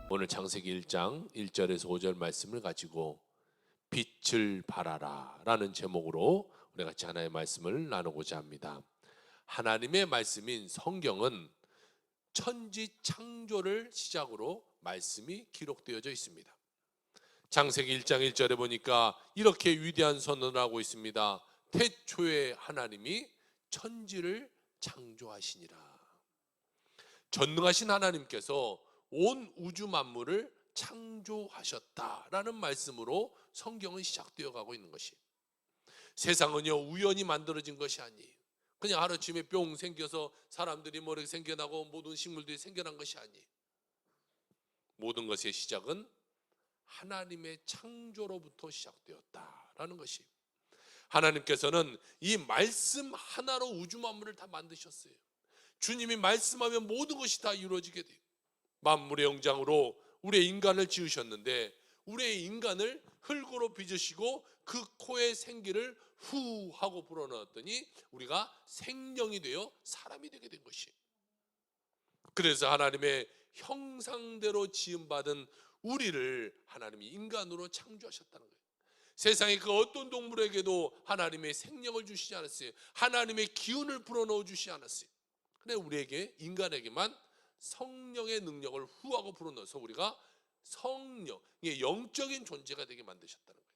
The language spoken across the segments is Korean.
오늘 창세기 1장 1절에서 5절 말씀을 가지고 빛을 발하라 라는 제목으로 우리 같이 하나의 말씀을 나누고자 합니다. 하나님의 말씀인 성경은 천지 창조를 시작으로 말씀이 기록되어져 있습니다. 창세기 1장 1절에 보니까 이렇게 위대한 선언을 하고 있습니다. 태초에 하나님이 천지를 창조하시니라. 전능하신 하나님께서 온 우주 만물을 창조하셨다라는 말씀으로 성경은 시작되어 가고 있는 것이, 세상은요 우연히 만들어진 것이 아니에요. 그냥 하루아침에 뿅 생겨서 사람들이 뭐 이렇게 생겨나고 모든 식물들이 생겨난 것이 아니에요. 모든 것의 시작은 하나님의 창조로부터 시작되었다라는 것이, 하나님께서는 이 말씀 하나로 우주 만물을 다 만드셨어요. 주님이 말씀하면 모든 것이 다 이루어지게 돼요. 만물의 영장으로 우리의 인간을 지으셨는데, 우리의 인간을 흙으로 빚으시고 그 코에 생기를 후 하고 불어넣었더니 우리가 생명이 되어 사람이 되게 된 것이, 그래서 하나님의 형상대로 지음받은 우리를 하나님이 인간으로 창조하셨다는 거예요. 세상의 그 어떤 동물에게도 하나님의 생명을 주시지 않았어요. 하나님의 기운을 불어넣어 주시지 않았어요. 근데 우리에게, 인간에게만 성령의 능력을 후하고 불어넣어서 우리가 성령, 영적인 존재가 되게 만드셨다는 거예요.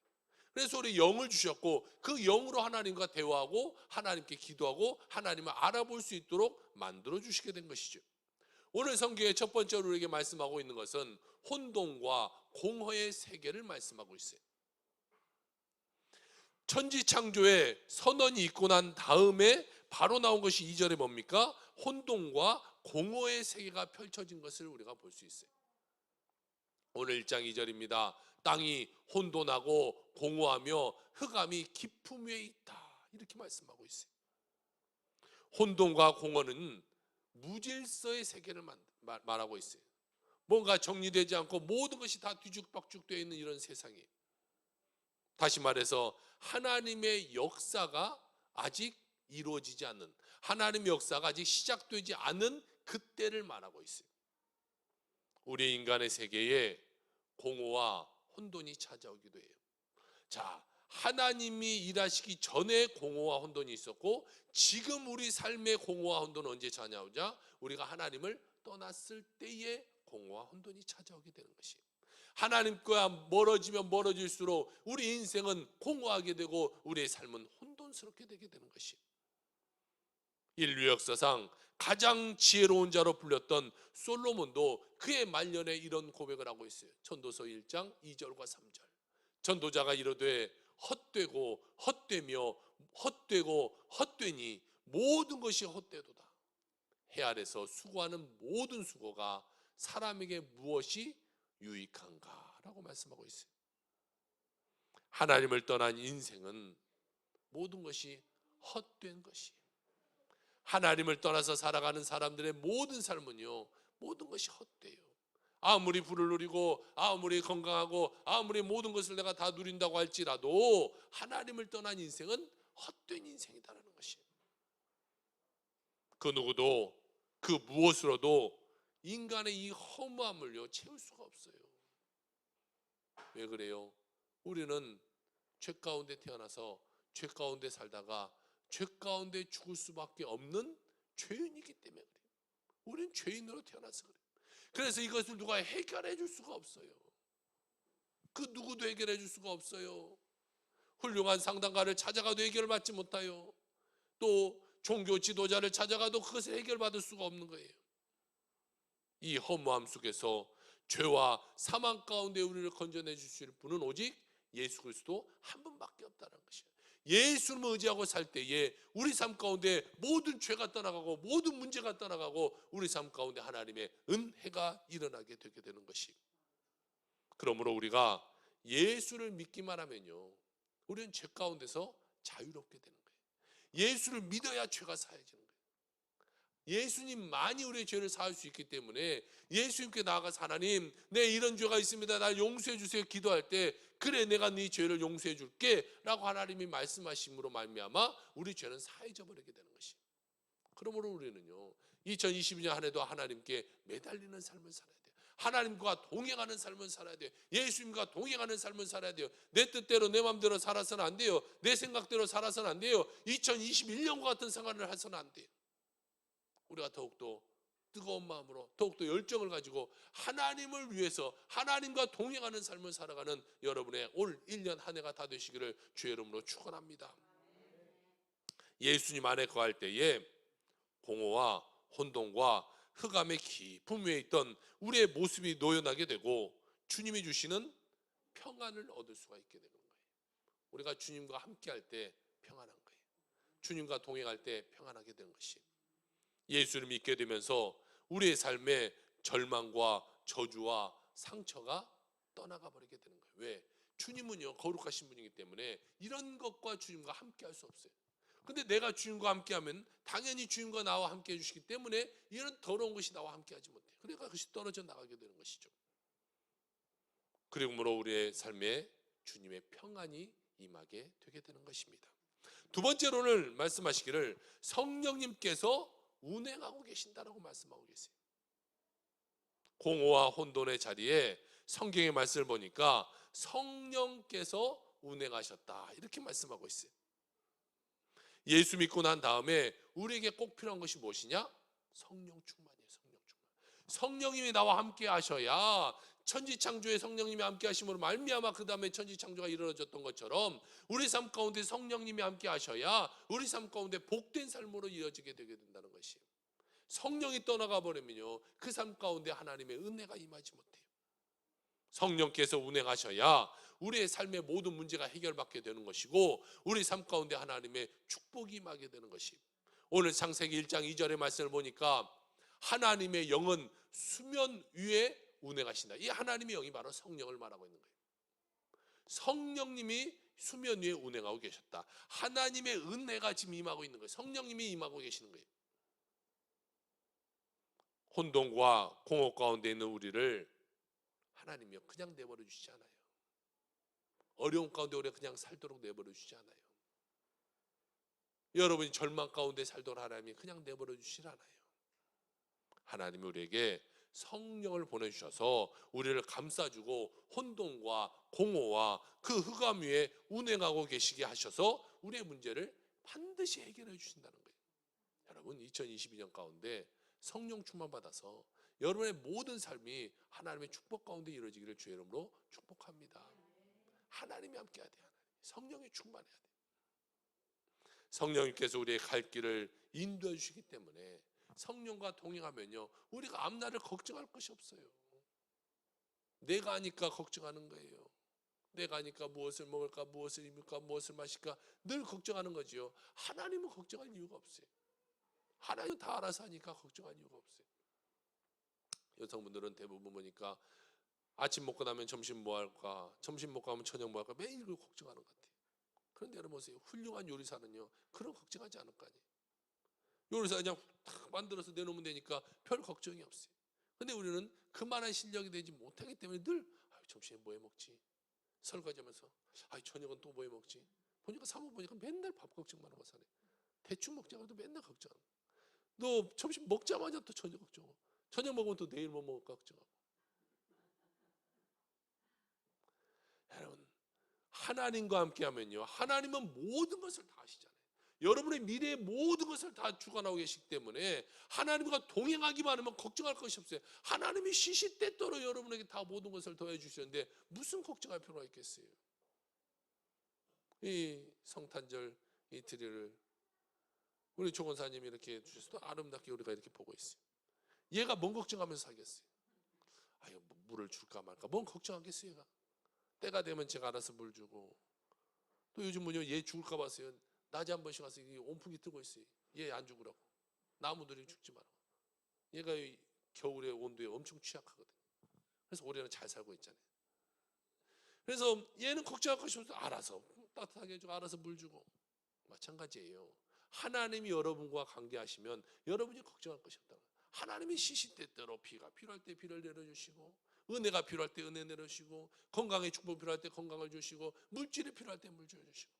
그래서 우리 영을 주셨고 그 영으로 하나님과 대화하고 하나님께 기도하고 하나님을 알아볼 수 있도록 만들어 주시게 된 것이죠. 오늘 성경의 첫 번째로 우리에게 말씀하고 있는 것은 혼돈과 공허의 세계를 말씀하고 있어요. 천지 창조의 선언이 있고 난 다음에 바로 나온 것이 2절에 뭡니까? 혼돈과 공허의 세계가 펼쳐진 것을 우리가 볼 수 있어요. 오늘 1장 2절입니다. 땅이 혼돈하고 공허하며 흑암이 깊음 위에 있다, 이렇게 말씀하고 있어요. 혼돈과 공허는 무질서의 세계를 말하고 있어요. 뭔가 정리되지 않고 모든 것이 다 뒤죽박죽되어 있는 이런 세상이에요. 다시 말해서 하나님의 역사가 아직 이루어지지 않는, 하나님의 역사가 아직 시작되지 않은 그때를 말하고 있어요. 우리 인간의 세계에 공허와 혼돈이 찾아오기도 해요. 자, 하나님이 일하시기 전에 공허와 혼돈이 있었고, 지금 우리 삶의 공허와 혼돈은 언제 찾아오자? 우리가 하나님을 떠났을 때에 공허와 혼돈이 찾아오게 되는 것이에요. 하나님과 멀어지면 멀어질수록 우리 인생은 공허하게 되고 우리의 삶은 혼돈스럽게 되게 되는 것이에요. 인류 역사상 가장 지혜로운 자로 불렸던 솔로몬도 그의 말년에 이런 고백을 하고 있어요. 전도서 1장 2절과 3절. 전도자가 이르되 헛되고 헛되며 헛되고 헛되니 모든 것이 헛되도다. 해 아래서 수고하는 모든 수고가 사람에게 무엇이 유익한가? 라고 말씀하고 있어요. 하나님을 떠난 인생은 모든 것이 헛된 것이에요. 하나님을 떠나서 살아가는 사람들의 모든 삶은요, 모든 것이 헛돼요. 아무리 부를 누리고 아무리 건강하고 아무리 모든 것을 내가 다 누린다고 할지라도 하나님을 떠난 인생은 헛된 인생이다라는 것이에요. 그 누구도 그 무엇으로도 인간의 이 허무함을요 채울 수가 없어요. 왜 그래요? 우리는 죄 가운데 태어나서 죄 가운데 살다가 죄 가운데 죽을 수밖에 없는 죄인이기 때문에 그래요. 우리는 죄인으로 태어나서 그래요. 그래서 이것을 누가 해결해 줄 수가 없어요. 그 누구도 해결해 줄 수가 없어요. 훌륭한 상담가를 찾아가도 해결을 받지 못해요. 또 종교 지도자를 찾아가도 그것을 해결받을 수가 없는 거예요. 이 허무함 속에서 죄와 사망 가운데 우리를 건져내 주실 분은 오직 예수 그리스도 한 분밖에 없다는 것이에요. 예수를 의지하고 살 때에 우리 삶 가운데 모든 죄가 떠나가고 모든 문제가 떠나가고 우리 삶 가운데 하나님의 은혜가 일어나게 되게 되는 것이, 그러므로 우리가 예수를 믿기만 하면요 우리는 죄 가운데서 자유롭게 되는 거예요. 예수를 믿어야 죄가 사해지는 거예요. 예수님만이 우리의 죄를 사할 수 있기 때문에 예수님께 나아가서 하나님, 내 이런 죄가 있습니다, 날 용서해 주세요 기도할 때, 그래 내가 네 죄를 용서해 줄게 라고 하나님이 말씀하심으로 말미암아 우리 죄는 사해져 버리게 되는 것이에요. 그러므로 우리는요 2022년 한 해도 하나님께 매달리는 삶을 살아야 돼요. 하나님과 동행하는 삶을 살아야 돼요. 예수님과 동행하는 삶을 살아야 돼요. 내 뜻대로 내 마음대로 살아서는 안 돼요. 내 생각대로 살아서는 안 돼요. 2021년과 같은 생활을 해서는 안 돼요. 우리가 더욱더 뜨거운 마음으로 더욱더 열정을 가지고 하나님을 위해서 하나님과 동행하는 삶을 살아가는 여러분의 올 1년 한 해가 다 되시기를 주의 이름으로 축원합니다. 예수님 안에 거할 때에 공허와 혼돈과 흑암의 깊은 위에 있던 우리의 모습이 노연하게 되고 주님이 주시는 평안을 얻을 수가 있게 되는 거예요. 우리가 주님과 함께할 때 평안한 거예요. 주님과 동행할 때 평안하게 되는 것이 예수를 믿게 되면서 우리의 삶에 절망과 저주와 상처가 떠나가 버리게 되는 거예요. 왜? 주님은요 거룩하신 분이기 때문에 이런 것과 주님과 함께 할 수 없어요. 근데 내가 주님과 함께 하면 당연히 주님과 나와 함께 해주시기 때문에 이런 더러운 것이 나와 함께 하지 못해요. 그러니까 그것이 떨어져 나가게 되는 것이죠. 그러므로 우리의 삶에 주님의 평안이 임하게 되게 되는 것입니다. 두 번째로 오늘 말씀하시기를 성령님께서 운행하고 계신다라고 말씀하고 계세요. 공허와 혼돈의 자리에 성경의 말씀을 보니까 성령께서 운행하셨다 이렇게 말씀하고 있어요. 예수 믿고 난 다음에 우리에게 꼭 필요한 것이 무엇이냐? 성령 충만이에요. 성령 충만. 성령님이 나와 함께 하셔야 천지창조의 성령님이 함께 하심으로 말미암아 그 다음에 천지창조가 이루어졌던 것처럼 우리 삶 가운데 성령님이 함께 하셔야 우리 삶 가운데 복된 삶으로 이어지게 되게 된다는 것이에요. 성령이 떠나가 버리면요 그 삶 가운데 하나님의 은혜가 임하지 못해요. 성령께서 운행하셔야 우리의 삶의 모든 문제가 해결받게 되는 것이고 우리 삶 가운데 하나님의 축복이 임하게 되는 것이 오늘 창세기 1장 2절의 말씀을 보니까 하나님의 영은 수면 위에 운행하신다. 이 하나님의 영이 바로 성령을 말하고 있는 거예요. 성령님이 수면 위에 운행하고 계셨다. 하나님의 은혜가 지금 임하고 있는 거예요. 성령님이 임하고 계시는 거예요. 혼돈과 공허 가운데 있는 우리를 하나님이요 그냥 내버려 주시지 않아요. 어려운 가운데 우리가 그냥 살도록 내버려 주지 않아요. 여러분이 절망 가운데 살도록 하나님이 그냥 내버려 주시지 않아요. 하나님이 우리에게 성령을 보내주셔서 우리를 감싸주고 혼돈과 공허와 그 흑암 위에 운행하고 계시게 하셔서 우리의 문제를 반드시 해결해 주신다는 거예요. 여러분 2022년 가운데 성령 충만 받아서 여러분의 모든 삶이 하나님의 축복 가운데 이루어지기를 주의 이름으로 축복합니다. 하나님이 함께 해야 돼요. 성령이 충만해야 돼요. 성령님께서 우리의 갈 길을 인도해 주시기 때문에 성령과 동행하면요 우리가 앞날을 걱정할 것이 없어요. 내가 아니까 걱정하는 거예요. 내가 아니까 무엇을 먹을까 무엇을 입을까 무엇을 마실까 늘 걱정하는 거지요. 하나님은 걱정할 이유가 없어요. 하나님은 다 알아서 하니까 걱정할 이유가 없어요. 여성분들은 대부분 보니까 아침 먹고 나면 점심 뭐 할까 점심 먹고 나면 저녁 뭐 할까 매일 그 걱정하는 것 같아요. 그런데 여러분 보세요. 훌륭한 요리사는요 그런 걱정하지 않을 거 아니에요. 요리사 그냥 탁 만들어서 내놓으면 되니까 별 걱정이 없어요. 근데 우리는 그만한 실력이 되지 못하기 때문에 늘 점심에 뭐 해 먹지 설거지하면서 저녁은 또 뭐 해 먹지 보니까 사모 보니까 맨날 밥 걱정만 하고 사네. 대충 먹자고 해도 맨날 걱정하고 너 점심 먹자마자 또 저녁 걱정하고 저녁 먹으면 또 내일 뭐 먹을까 걱정하고. 여러분 하나님과 함께 하면요 하나님은 모든 것을 다 아시잖아요. 여러분의 미래의 모든 것을 다 주관하고 계시기 때문에 하나님과 동행하기만 하면 걱정할 것이 없어요. 하나님이 시시때때로 여러분에게 다 모든 것을 더해 주시는데 무슨 걱정할 필요가 있겠어요. 이 성탄절 이 드릴을 우리 조건사님이 이렇게 주셔서 아름답게 우리가 이렇게 보고 있어요. 얘가 뭔 걱정하면서 살겠어요. 물을 줄까 말까 뭔 걱정하겠어요. 얘가 때가 되면 제가 알아서 물 주고 또 요즘은요 얘 죽을까 봐서요 낮에 한 번씩 와서 온풍기 뜨고 있어요. 얘 안 죽으라고 나무들이 죽지 말라고. 얘가 겨울의 온도에 엄청 취약하거든. 그래서 올해는 잘 살고 있잖아요. 그래서 얘는 걱정할 것이 없어. 알아서 따뜻하게 해주고 알아서 물 주고. 마찬가지예요. 하나님이 여러분과 관계하시면 여러분이 걱정할 것이 없다. 하나님이 시시때때로 비가 필요할 때 비를 내려주시고 은혜가 필요할 때 은혜 내려주시고 건강의 축복 필요할 때 건강을 주시고 물질이 필요할 때 물질을 주시고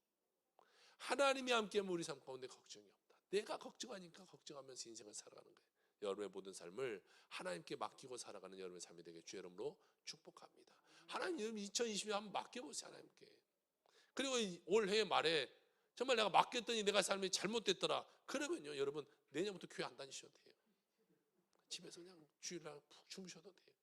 하나님이 함께하면 우리 삶 가운데 걱정이 없다. 내가 걱정하니까 걱정하면서 인생을 살아가는 거예요. 여러분의 모든 삶을 하나님께 맡기고 살아가는 여러분의 삶이 되게 주의 이름으로 축복합니다. 하나님 2020년 한번 맡겨보세요. 하나님께. 그리고 올해 말에 정말 내가 맡겼더니 내가 삶이 잘못됐더라, 그러면요 여러분 내년부터 교회 안 다니셔도 돼요. 집에서 그냥 주일날 푹 주무셔도 돼요.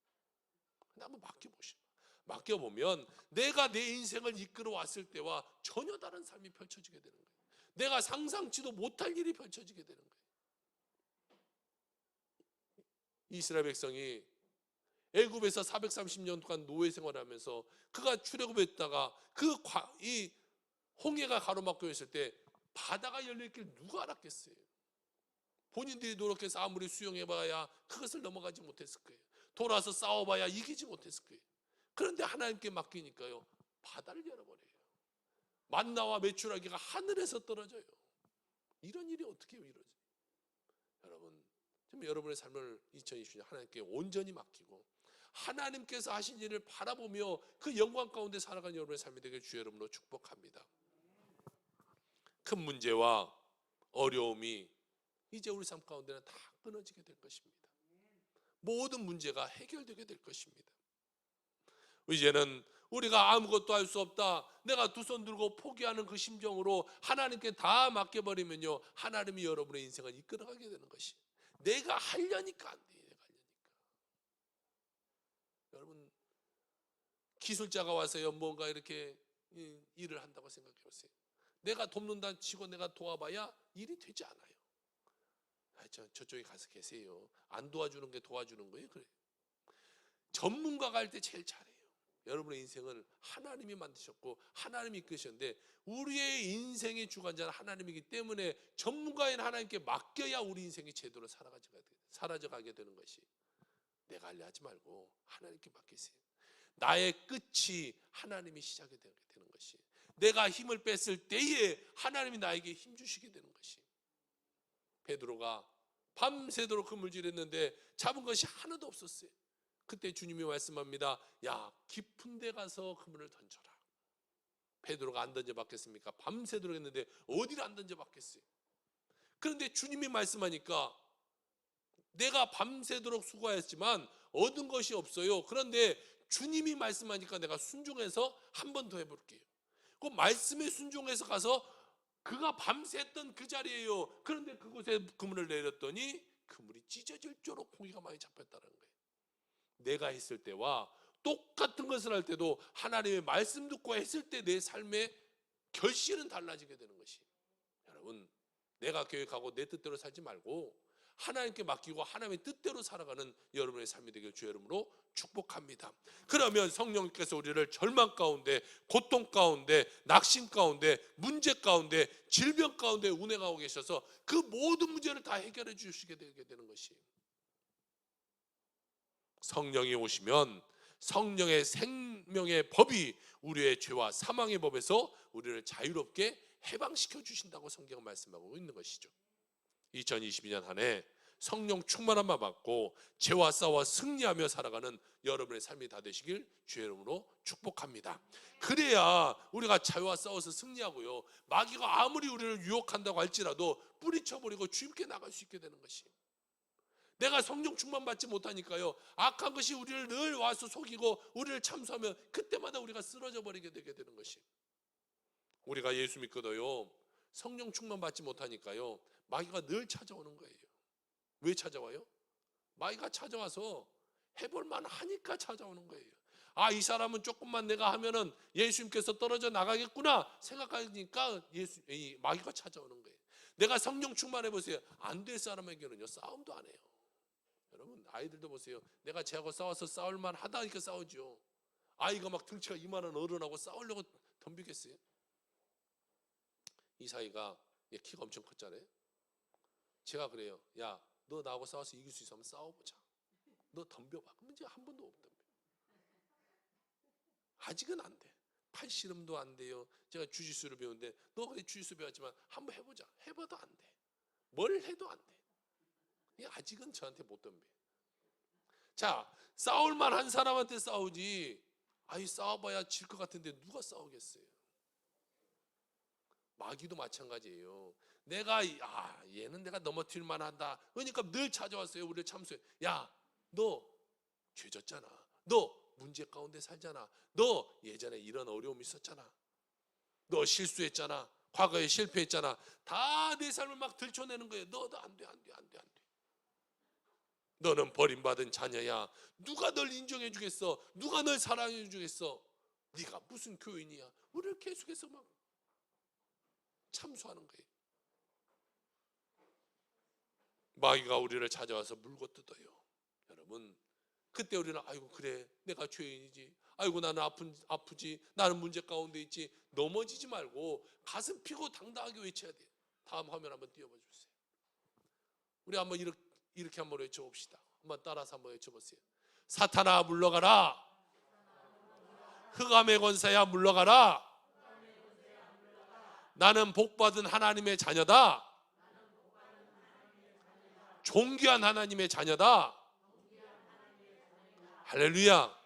근데 한번 맡겨보시고, 맡겨보면 내가 내 인생을 이끌어 왔을 때와 전혀 다른 삶이 펼쳐지게 되는 거예요. 내가 상상치도 못할 일이 펼쳐지게 되는 거예요. 이스라엘 백성이 애굽에서 430년 동안 노예 생활하면서 그가 출애굽했다가 이 홍해가 가로막혀 있을 때 바다가 열릴 길 누가 알았겠어요? 본인들이 노력해서 아무리 수영해봐야 그것을 넘어가지 못했을 거예요. 돌아서 싸워봐야 이기지 못했을 거예요. 그런데 하나님께 맡기니까요 바다를 열어버려요. 만나와 메추라기가 하늘에서 떨어져요. 이런 일이 어떻게 이루어져요? 여러분, 지금 여러분의 삶을 2020년 하나님께 온전히 맡기고 하나님께서 하신 일을 바라보며 그 영광 가운데 살아가는 여러분의 삶이 되길 주의 이름으로 축복합니다. 큰 문제와 어려움이 이제 우리 삶 가운데는 다 끊어지게 될 것입니다. 모든 문제가 해결되게 될 것입니다. 이제는 우리가 아무것도 할 수 없다, 내가 두 손 들고 포기하는 그 심정으로 하나님께 다 맡겨버리면요 하나님이 여러분의 인생을 이끌어가게 되는 것이, 내가 하려니까 안 돼요. 내가 하려니까. 여러분, 기술자가 와서요 뭔가 이렇게 일을 한다고 생각해 보세요. 내가 돕는다 치고 내가 도와봐야 일이 되지 않아요. 저쪽에 가서 계세요. 안 도와주는 게 도와주는 거예요. 그래. 전문가가 할 때 제일 잘해요. 여러분의 인생을 하나님이 만드셨고 하나님이 이끄셨는데 우리의 인생의 주관자는 하나님이기 때문에 전문가인 하나님께 맡겨야 우리 인생이 제대로 사라져가게 되는 것이, 내가 하려 하지 말고 하나님께 맡기세요. 나의 끝이 하나님이 시작이 되는 것이, 내가 힘을 뺐을 때에 하나님이 나에게 힘 주시게 되는 것이. 베드로가 밤새도록 그물질했는데 잡은 것이 하나도 없었어요. 그때 주님이 말씀합니다. 야, 깊은 데 가서 그물을 던져라. 베드로가 안 던져봤겠습니까? 밤새도록 했는데 어디를 안 던져봤겠어요? 그런데 주님이 말씀하니까 내가 밤새도록 수고했지만 얻은 것이 없어요. 그런데 주님이 말씀하니까 내가 순종해서 한 번 더 해볼게요. 그 말씀에 순종해서 가서 그가 밤새던 그 자리에요. 그런데 그곳에 그물을 내렸더니 그물이 찢어질 정도로 고기가 많이 잡혔다는 거예요. 내가 했을 때와 똑같은 것을 할 때도 하나님의 말씀 듣고 했을 때 내 삶의 결실은 달라지게 되는 것이, 여러분, 내가 계획하고 내 뜻대로 살지 말고 하나님께 맡기고 하나님의 뜻대로 살아가는 여러분의 삶이 되길 주의 이름으로 축복합니다. 그러면 성령께서 우리를 절망 가운데, 고통 가운데, 낙심 가운데, 문제 가운데, 질병 가운데 운행하고 계셔서 그 모든 문제를 다 해결해 주시게 되는 것이, 성령이 오시면 성령의 생명의 법이 우리의 죄와 사망의 법에서 우리를 자유롭게 해방시켜 주신다고 성경은 말씀하고 있는 것이죠. 2022년 한 해 성령 충만함만 받고 죄와 싸워 승리하며 살아가는 여러분의 삶이 다 되시길 주의 이름으로 축복합니다. 그래야 우리가 죄와 싸워서 승리하고요, 마귀가 아무리 우리를 유혹한다고 할지라도 뿌리쳐버리고 주님께 나갈 수 있게 되는 것이, 내가 성령 충만 받지 못하니까요 악한 것이 우리를 늘 와서 속이고 우리를 참수하면 그때마다 우리가 쓰러져 버리게 되게 되는 것이, 우리가 예수 믿거든요 성령 충만 받지 못하니까요 마귀가 늘 찾아오는 거예요. 왜 찾아와요? 마귀가 찾아와서 해볼만 하니까 찾아오는 거예요. 아, 이 사람은 조금만 내가 하면은 예수님께서 떨어져 나가겠구나 생각하니까 마귀가 찾아오는 거예요. 내가 성령 충만해 보세요. 안 될 사람에게는요 싸움도 안 해요. 여러분, 아이들도 보세요. 내가 쟤하고 싸워서 싸울만 하다니까 싸우죠. 아이가 막 등치가 이만한 어른하고 싸우려고 덤비겠어요? 이 사이가 키가 엄청 컸잖아요. 제가 그래요. 야, 너 나하고 싸워서 이길 수 있으면 싸워보자. 너 덤벼봐. 그러면 이제 한 번도 못 덤벼. 아직은 안 돼. 팔씨름도 안 돼요. 제가 주짓수를 배우는데 너 그래 주짓수 배웠지만 한번 해보자. 해봐도 안 돼. 뭘 해도 안 돼. 아직은 저한테 못 덤벼. 자, 싸울만 한 사람한테 싸우지. 아이, 싸워봐야 질 것 같은데 누가 싸우겠어요? 마귀도 마찬가지예요. 내가 얘는 내가 넘어뜨릴 만하다. 그러니까 늘 찾아왔어요. 우리를 참수해. 야, 너 죄졌잖아. 너 문제 가운데 살잖아. 너 예전에 이런 어려움이 있었잖아. 너 실수했잖아. 과거에 실패했잖아. 다 내 삶을 막 들춰내는 거예요. 너도 안 돼, 안 돼, 안 돼, 안 돼. 너는 버림받은 자녀야. 누가 널 인정해 주겠어? 누가 널 사랑해 주겠어? 네가 무슨 교인이야? 우리를 계속해서 막 참수하는 거예요. 마귀가 우리를 찾아와서 물고 뜯어요. 여러분, 그때 우리는 아이고 그래 내가 죄인이지, 아이고 나는 아프지, 나는 문제 가운데 있지, 넘어지지 말고 가슴 피고 당당하게 외쳐야 돼요. 다음 화면 한번 띄워봐 주세요. 우리 한번 이렇게 한번 외쳐봅시다. 한번 따라서 한번 외쳐보세요. 사탄아 물러가라. 흑암의 권세야 물러가라. 나는 복받은 하나님의 자녀다. 존귀한 하나님의 자녀다. 할렐루야.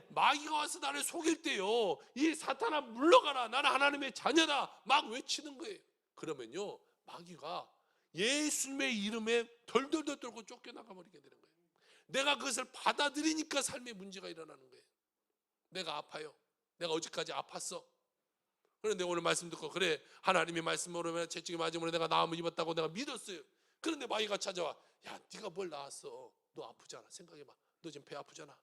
마귀가 와서 나를 속일 때요, 이 사탄아 물러가라, 나는 하나님의 자녀다 막 외치는 거예요. 그러면요 마귀가 예수님의 이름에 덜덜덜 떨고 쫓겨나가 버리게 되는 거예요. 내가 그것을 받아들이니까 삶에 문제가 일어나는 거예요. 내가 아파요. 내가 어제까지 아팠어. 그런데 오늘 말씀 듣고 그래 하나님이 말씀으로 채찍이 맞음으로 내가 나음을 입었다고 내가 믿었어요. 그런데 마귀가 찾아와. 야, 네가 뭘 나았어? 너 아프잖아. 생각해봐. 너 지금 배 아프잖아.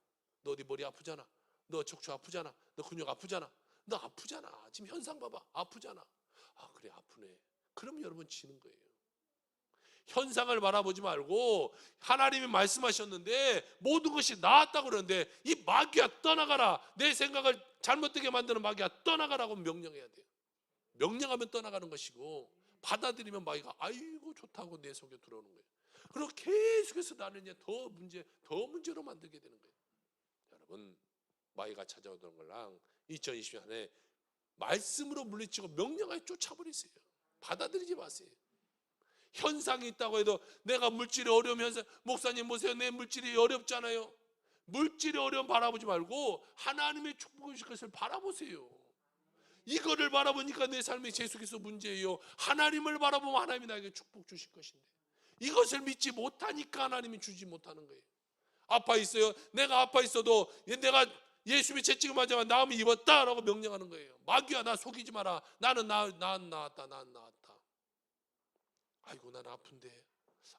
너 어디 머리 아프잖아. 너 척추 아프잖아. 너 근육 아프잖아. 너 아프잖아. 지금 현상 봐봐. 아프잖아. 아 그래 아프네. 그럼 여러분 지는 거예요. 현상을 바라보지 말고 하나님이 말씀하셨는데 모든 것이 나았다고 그러는데 이 마귀야 떠나가라. 내 생각을 잘못되게 만드는 마귀야 떠나가라고 명령해야 돼요. 명령하면 떠나가는 것이고 받아들이면 마귀가 아이고 좋다고 내 속에 들어오는 거예요. 그리고 계속해서 나는 이제 더 문제로 만들게 되는 거예요. 여러분 마귀가 찾아오던 걸랑 2020년에 말씀으로 물리치고 명령하여 쫓아버리세요. 받아들이지 마세요. 현상이 있다고 해도 내가 물질이 어려움 현상, 목사님 보세요 내 물질이 어렵잖아요. 물질의 어려움 바라보지 말고 하나님의 축복을 주실 것을 바라보세요. 이거를 바라보니까 내 삶이 계속해서 문제예요. 하나님을 바라보면 하나님이 나에게 축복 주실 것인데 이것을 믿지 못하니까 하나님이 주지 못하는 거예요. 아파 있어요. 내가 아파 있어도 내가 예수님이 채찍을 맞아 나음을 입었다라고 명령하는 거예요. 마귀야 나 속이지 마라. 나는 나았다. 아이고 난 아픈데,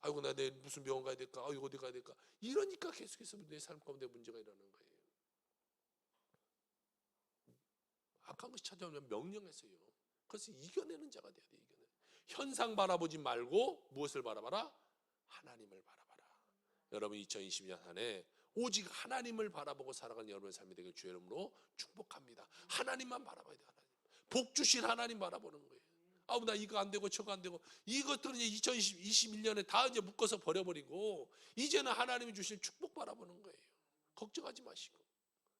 아이고 나 내일 무슨 병원 가야 될까, 아이고 어디 가야 될까, 이러니까 계속해서 내 삶 가운데 문제가 일어나는 거예요. 악한 것이 찾아오면 명령해서요, 그것을 이겨내는 자가 돼야 돼요. 현상 바라보지 말고 무엇을 바라봐라? 하나님을 바라봐라. 여러분 2020년 한 해 오직 하나님을 바라보고 살아가는 여러분의 삶이 되길 주의 이름으로 축복합니다. 하나님만 바라봐야 돼요. 복 주신 하나님 바라보는 거예요. 아우 나 이거 안 되고 저거 안 되고 이것들은 이제 2021년에 다 이제 묶어서 버려버리고 이제는 하나님이 주실 축복 바라보는 거예요. 걱정하지 마시고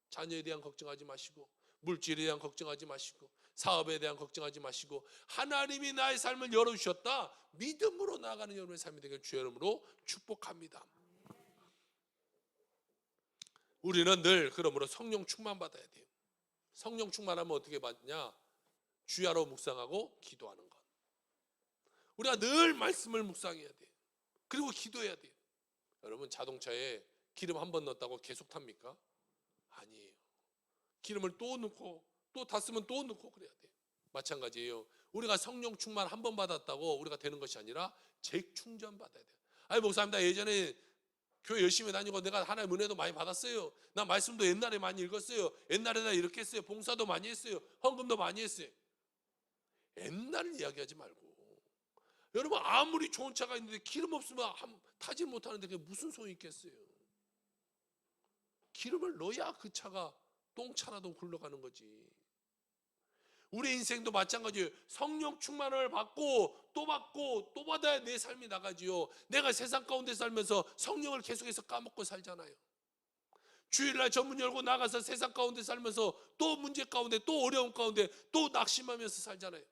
자녀에 대한 걱정하지 마시고 물질에 대한 걱정하지 마시고 사업에 대한 걱정하지 마시고 하나님이 나의 삶을 열어주셨다 믿음으로 나아가는 여러분의 삶이 되길 주의 이름으로 축복합니다. 우리는 늘 그러므로 성령 충만 받아야 돼요. 성령 충만하면 어떻게 받냐? 주야로 묵상하고 기도하는 것. 우리가 늘 말씀을 묵상해야 돼요. 그리고 기도해야 돼요. 여러분 자동차에 기름 한 번 넣었다고 계속 탑니까? 아니에요. 기름을 또 넣고 또 다 쓰면 또 넣고 그래야 돼요. 마찬가지예요. 우리가 성령 충만 한 번 받았다고 우리가 되는 것이 아니라 재충전 받아야 돼요. 아니 목사님 나 예전에 교회 열심히 다니고 내가 하나님의 은혜도 많이 받았어요. 나 말씀도 옛날에 많이 읽었어요. 옛날에 나 이렇게 했어요. 봉사도 많이 했어요. 헌금도 많이 했어요. 옛날을 이야기하지 말고 여러분 아무리 좋은 차가 있는데 기름 없으면 타지 못하는데 그게 무슨 소용이 있겠어요. 기름을 넣어야 그 차가 똥차라도 굴러가는 거지. 우리 인생도 마찬가지예요. 성령 충만을 받고 또 받아야 내 삶이 나가지요. 내가 세상 가운데 살면서 성령을 계속해서 까먹고 살잖아요. 주일날 전문 열고 나가서 세상 가운데 살면서 또 문제 가운데 또 어려움 가운데 또 낙심하면서 살잖아요.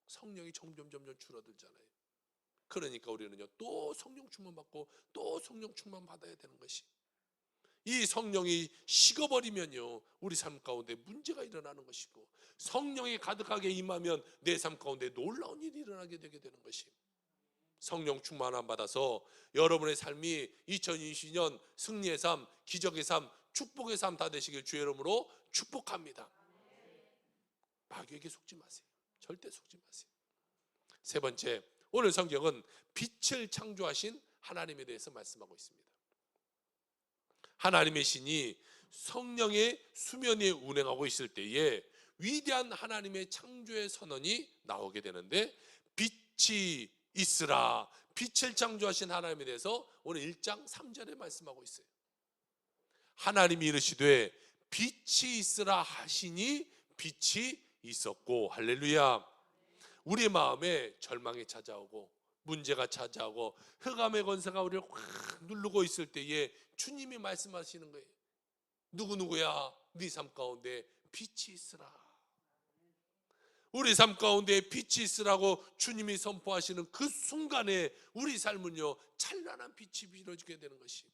성령이 점점 줄어들잖아요. 그러니까 우리는요 또 성령 충만 받고 또 성령 충만 받아야 되는 것이. 이 성령이 식어버리면요, 우리 삶 가운데 문제가 일어나는 것이고, 성령이 가득하게 임하면 내 삶 가운데 놀라운 일이 일어나게 되게 되는 것이, 성령 충만함 받아서 여러분의 삶이 2020년 승리의 삶, 기적의 삶, 축복의 삶 다 되시길 주의 이름으로 축복합니다. 마귀에게 속지 마세요. 절대 속지 마세요. 세 번째, 오늘 성경은 빛을 창조하신 하나님에 대해서 말씀하고 있습니다. 하나님의 신이 성령의 수면에 운행하고 있을 때에 위대한 하나님의 창조의 선언이 나오게 되는데, 빛이 있으라, 빛을 창조하신 하나님에 대해서 오늘 1장 3절에 말씀하고 있어요. 하나님이 이르시되 빛이 있으라 하시니 빛이 있었고, 할렐루야. 우리 마음에 절망이 찾아오고 문제가 찾아오고 흑암의 권세가 우리를 확 누르고 있을 때에 주님이 말씀하시는 거예요. 누구누구야, 네 삶 가운데 빛이 있으라. 우리 삶 가운데 빛이 있으라고 주님이 선포하시는 그 순간에 우리 삶은요, 찬란한 빛이 비춰지게 되는 것이,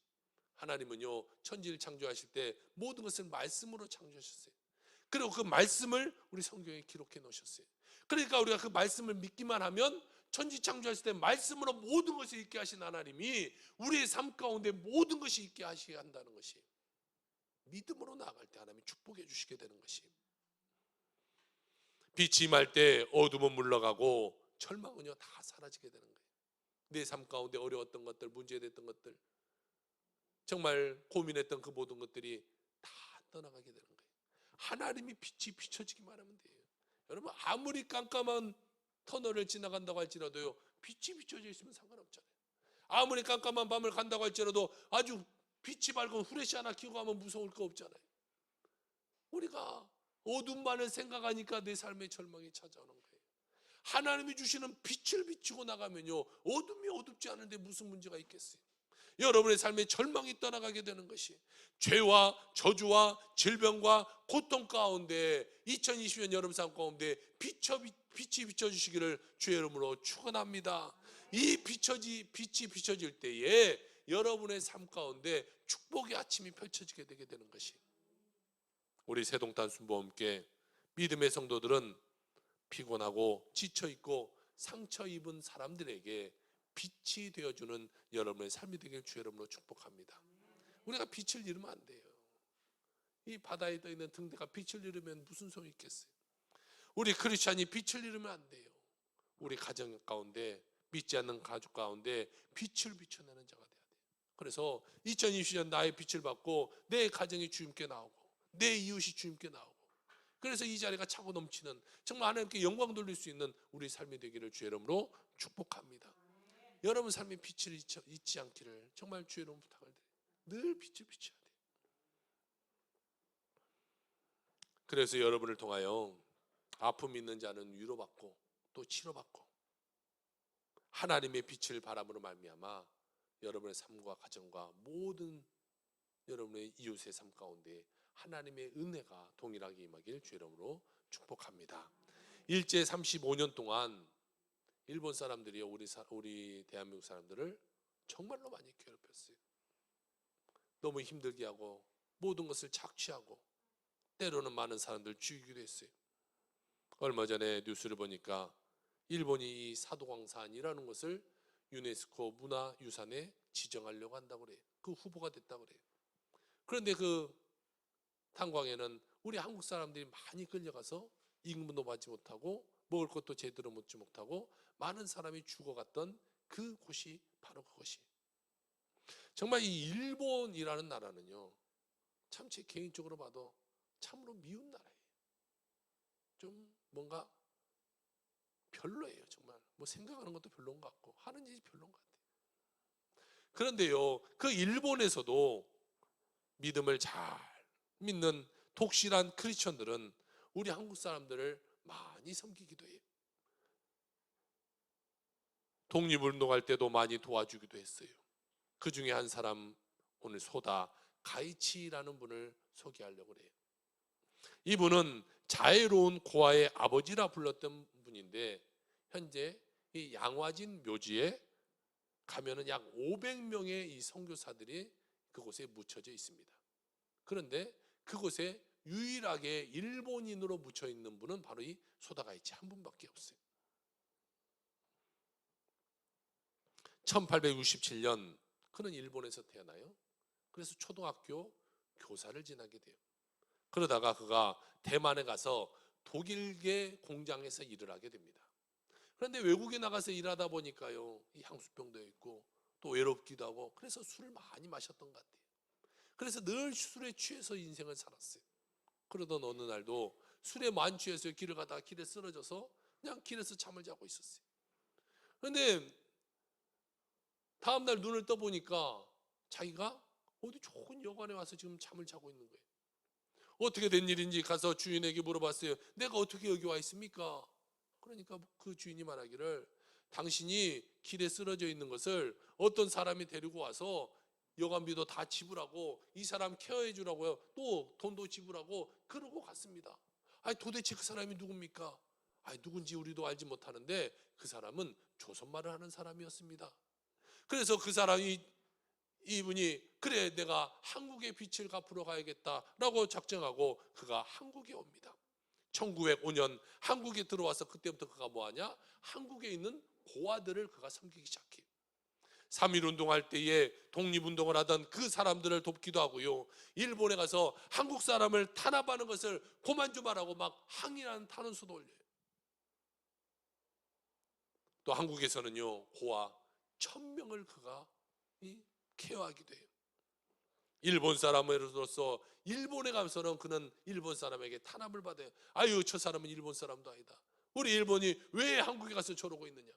하나님은요 천지를 창조하실 때 모든 것을 말씀으로 창조하셨어요. 그리고 그 말씀을 우리 성경에 기록해 놓으셨어요. 그러니까 우리가 그 말씀을 믿기만 하면 천지 창조하실 때 말씀으로 모든 것을 있게 하신 하나님이 우리의 삶 가운데 모든 것이 있게 하시게 한다는 것이, 믿음으로 나아갈 때 하나님이 축복해 주시게 되는 것이, 빛이 임할 때 어둠은 물러가고 절망은요 다 사라지게 되는 거예요. 내 삶 가운데 어려웠던 것들, 문제됐던 것들, 정말 고민했던 그 모든 것들이 다 떠나가게 되는 거예요. 하나님이 빛이 비춰지기만 하면 돼요. 여러분, 아무리 깜깜한 터널을 지나간다고 할지라도요, 빛이 비춰져 있으면 상관없잖아요. 아무리 깜깜한 밤을 간다고 할지라도 아주 빛이 밝은 후레쉬 하나 켜고 가면 무서울 거 없잖아요. 우리가 어둠만을 생각하니까 내 삶의 절망이 찾아오는 거예요. 하나님이 주시는 빛을 비추고 나가면요, 어둠이 어둡지 않은데 무슨 문제가 있겠어요. 여러분의 삶에 절망이 떠나가게 되는 것이, 죄와 저주와 질병과 고통 가운데 2020년 여러분 삶 가운데 빛이 비춰주시기를 주의 이름으로 축원합니다. 이 빛이 비춰질 때에 여러분의 삶 가운데 축복의 아침이 펼쳐지게 되게 되는 것이, 우리 새동탄 순복음교회 믿음의 성도들은 피곤하고 지쳐있고 상처 입은 사람들에게 빛이 되어주는 여러분의 삶이 되길 주의 이름으로 축복합니다. 우리가 빛을 잃으면 안 돼요. 이 바다에 떠 있는 등대가 빛을 잃으면 무슨 소용이 있겠어요. 우리 크리스찬이 빛을 잃으면 안 돼요. 우리 가정 가운데, 믿지 않는 가족 가운데 빛을 비춰내는 자가 돼야 돼요. 그래서 2020년 나의 빛을 받고 내 가정이 주님께 나오고 내 이웃이 주님께 나오고, 그래서 이 자리가 차고 넘치는, 정말 하나님께 영광 돌릴 수 있는 우리 삶이 되기를 주의 이름으로 축복합니다. 여러분 삶의 빛을 잊지 않기를 정말 주의 이름으로 부탁을 드려요. 늘 빛을 비춰야 돼요. 그래서 여러분을 통하여 아픔 있는 자는 위로받고 또 치료받고, 하나님의 빛을 바람으로 말미암아 여러분의 삶과 가정과 모든 여러분의 이웃의 삶 가운데 하나님의 은혜가 동일하게 임하길 주의 이름으로 축복합니다. 일제 35년 동안 일본 사람들이 우리 대한민국 사람들을 정말로 많이 괴롭혔어요. 너무 힘들게 하고 모든 것을 착취하고 때로는 많은 사람들 죽이기도 했어요. 얼마 전에 뉴스를 보니까 일본이 이 사도광산이라는 것을 유네스코 문화유산에 지정하려고 한다고 그래요. 그 후보가 됐다고 그래요. 그런데 그 탄광에는 우리 한국 사람들이 많이 끌려가서 임금도 받지 못하고 먹을 것도 제대로 먹지 못하고 많은 사람이 죽어갔던 그 곳이 바로 그것이, 정말 이 일본이라는 나라는요, 참 제 개인적으로 봐도 참으로 미운 나라예요. 좀 뭔가 별로예요. 정말 뭐 생각하는 것도 별로인 것 같고 하는 일이 별로인 것 같아요. 그런데요, 그 일본에서도 믿음을 잘 믿는 독실한 크리스천들은 우리 한국 사람들을 많이 섬기기도 해요. 독립운동할 때도 많이 도와주기도 했어요. 그 중에 한 사람, 오늘 소다 가이치라는 분을 소개하려고 그래요. 이분은 자애로운 고아의 아버지라 불렀던 분인데, 현재 이 양화진 묘지에 가면은 약 500명의 이 선교사들이 그곳에 묻혀져 있습니다. 그런데 그곳에 유일하게 일본인으로 묻혀 있는 분은 바로 이 소다가이치 한 분밖에 없어요. 1867년 그는 일본에서 태어나요. 그래서 초등학교 교사를 지나게 돼요. 그러다가 그가 대만에 가서 독일계 공장에서 일을 하게 됩니다. 그런데 외국에 나가서 일하다 보니까요, 이 향수병도 있고 또 외롭기도 하고 그래서 술을 많이 마셨던 것 같아요. 그래서 늘 술에 취해서 인생을 살았어요. 그러던 어느 날도 술에 만취해서 길을 가다가 길에 쓰러져서 그냥 길에서 잠을 자고 있었어요. 그런데 다음날 눈을 떠보니까 자기가 어디 좋은 여관에 와서 지금 잠을 자고 있는 거예요. 어떻게 된 일인지 가서 주인에게 물어봤어요. 내가 어떻게 여기 와 있습니까? 그러니까 그 주인이 말하기를 당신이 길에 쓰러져 있는 것을 어떤 사람이 데리고 와서 여관비도 다 지불하고 이 사람 케어해 주라고요. 또 돈도 지불하고 그러고 갔습니다. 아니 도대체 그 사람이 누굽니까? 아니 누군지 우리도 알지 못하는데 그 사람은 조선말을 하는 사람이었습니다. 그래서 그 사람이 이분이 그래 내가 한국의 빛을 갚으러 가야겠다라고 작정하고 그가 한국에 옵니다. 1905년 한국에 들어와서 그때부터 그가 뭐하냐? 한국에 있는 고아들을 그가 섬기기 시작해요. 3.1 운동할 때에 독립운동을 하던 그 사람들을 돕기도 하고요. 일본에 가서 한국 사람을 탄압하는 것을 그만 좀 하라고 막 항의하는 탄원서도 올려요. 또 한국에서는요 고아 1000명을 그가 케어하기도 해요. 일본 사람으로서 일본에 가서는 그는 일본 사람에게 탄압을 받아요. 아유 저 사람은 일본 사람도 아니다. 우리 일본이 왜 한국에 가서 저러고 있느냐.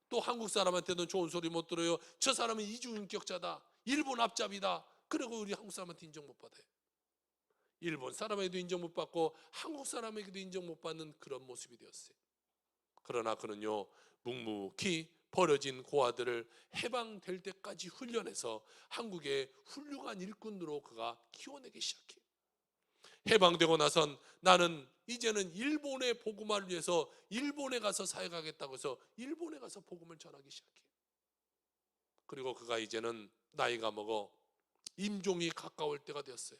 또 한국 사람한테는 좋은 소리 못 들어요. 저 사람은 이중인격자다. 일본 앞잡이다. 그리고 우리 한국 사람한테 인정 못 받아요. 일본 사람에게도 인정 못 받고 한국 사람에게도 인정 못 받는 그런 모습이 되었어요. 그러나 그는요 묵묵히 버려진 고아들을 해방될 때까지 훈련해서 한국의 훌륭한 일꾼으로 그가 키워내기 시작해요. 해방되고 나선 나는 이제는 일본의 복음화를 위해서 일본에 가서 사역하겠다고 해서 일본에 가서 복음을 전하기 시작해요. 그리고 그가 이제는 나이가 먹어 임종이 가까울 때가 되었어요.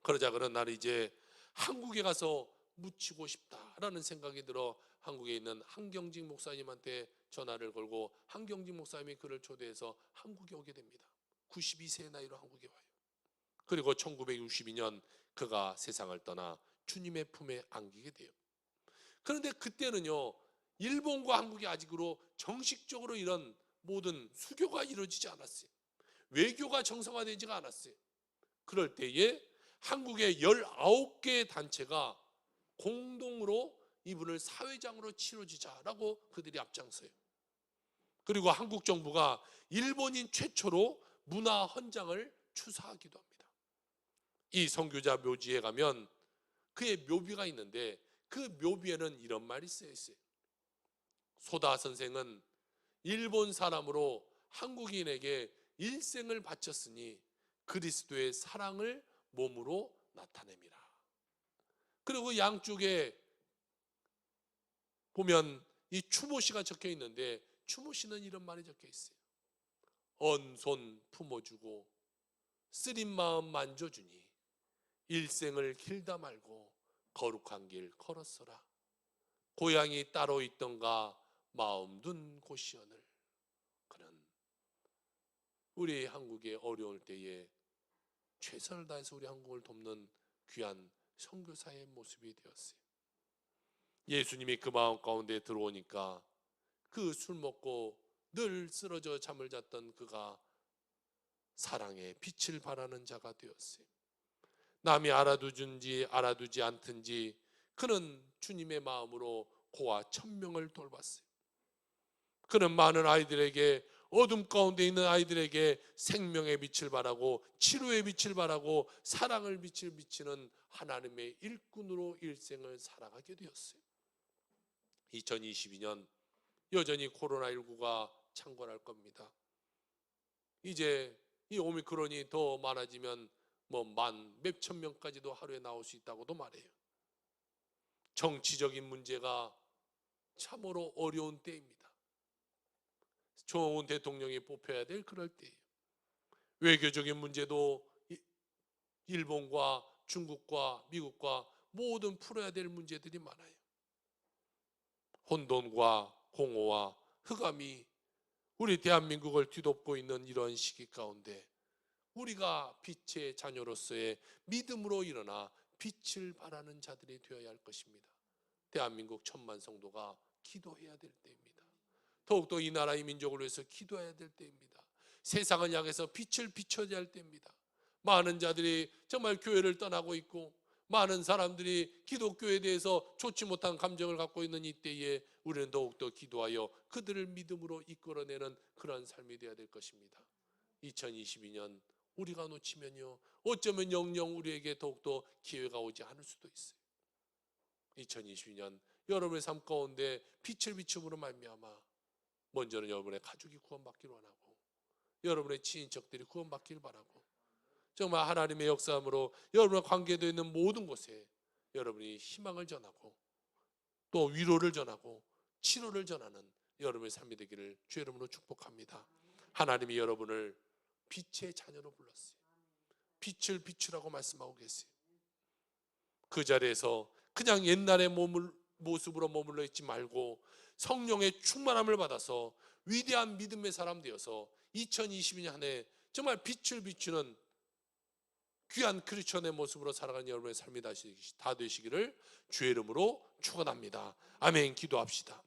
그러자 그는 나는 이제 한국에 가서 묻히고 싶다라는 생각이 들어 한국에 있는 한경직 목사님한테 전화를 걸고 한경직 목사님이 그를 초대해서 한국에 오게 됩니다. 92세의 나이로 한국에 와요. 그리고 1962년 그가 세상을 떠나 주님의 품에 안기게 돼요. 그런데 그때는요 일본과 한국이 아직으로 정식적으로 이런 모든 수교가 이루어지지 않았어요. 외교가 정상화되지가 않았어요. 그럴 때에 한국의 19개의 단체가 공동으로 이분을 사회장으로 치러주자라고 그들이 앞장서요. 그리고 한국 정부가 일본인 최초로 문화 헌장을 추사하기도 합니다. 이 선교자 묘지에 가면 그의 묘비가 있는데 그 묘비에는 이런 말이 쓰여 있어요. 소다 선생은 일본 사람으로 한국인에게 일생을 바쳤으니 그리스도의 사랑을 몸으로 나타냅니다. 그리고 양쪽에 보면 이 추모시가 적혀 있는데 추모시는 이런 말이 적혀 있어요. 언손 품어주고 쓰린 마음 만져주니 일생을 길다 말고 거룩한 길 걸었어라. 고향이 따로 있던가 마음 둔 곳이오늘. 그는 우리 한국의 어려울 때에 최선을 다해서 우리 한국을 돕는 귀한 선교사의 모습이 되었어요. 예수님이 그 마음 가운데 들어오니까 그 술 먹고 늘 쓰러져 잠을 잤던 그가 사랑의 빛을 발하는 자가 되었어요. 남이 알아두든지 알아두지 않든지 그는 주님의 마음으로 고아 1000명을 돌봤어요. 그는 많은 아이들에게 어둠 가운데 있는 아이들에게 생명의 빛을 발하고 치료의 빛을 발하고 사랑을 비치는 하나님의 일꾼으로 일생을 살아가게 되었어요. 2022년 여전히 코로나19가 창궐할 겁니다. 이제 이 오미크론이 더 많아지면 몇천 명까지도 하루에 나올 수 있다고도 말해요. 정치적인 문제가 참으로 어려운 때입니다. 좋은 대통령이 뽑혀야 될 그럴 때예요. 외교적인 문제도 일본과 중국과 미국과 모든 풀어야 될 문제들이 많아요. 혼돈과 공허와 흑암이 우리 대한민국을 뒤덮고 있는 이런 시기 가운데 우리가 빛의 자녀로서의 믿음으로 일어나 빛을 발하는 자들이 되어야 할 것입니다. 대한민국 1,000만 성도가 기도해야 될 때입니다. 더욱더 이 나라의 민족을 위해서 기도해야 될 때입니다. 세상을 향해서 빛을 비춰야 할 때입니다. 많은 자들이 정말 교회를 떠나고 있고 많은 사람들이 기독교에 대해서 좋지 못한 감정을 갖고 있는 이때에 우리는 더욱더 기도하여 그들을 믿음으로 이끌어내는 그러한 삶이 되어야 될 것입니다. 2022년 우리가 놓치면요, 어쩌면 영영 우리에게 더욱더 기회가 오지 않을 수도 있어요. 2022년 여러분의 삶 가운데 빛을 비춤으로 말미암아 먼저는 여러분의 가족이 구원받기를 원하고 여러분의 친인척들이 구원받기를 바라고 정말 하나님의 역사함으로 여러분과 관계되어 있는 모든 곳에 여러분이 희망을 전하고 또 위로를 전하고 치료를 전하는 여러분의 삶이 되기를 주의 이름으로 축복합니다. 하나님이 여러분을 빛의 자녀로 불렀어요. 빛을 비추라고 말씀하고 계세요. 그 자리에서 그냥 옛날의 모습으로 머물러 있지 말고 성령의 충만함을 받아서 위대한 믿음의 사람 되어서 2022년 한 해 정말 빛을 비추는 귀한 크리스천의 모습으로 살아가는 여러분의 삶이 다 되시기를 주의 이름으로 축원합니다. 아멘. 기도합시다.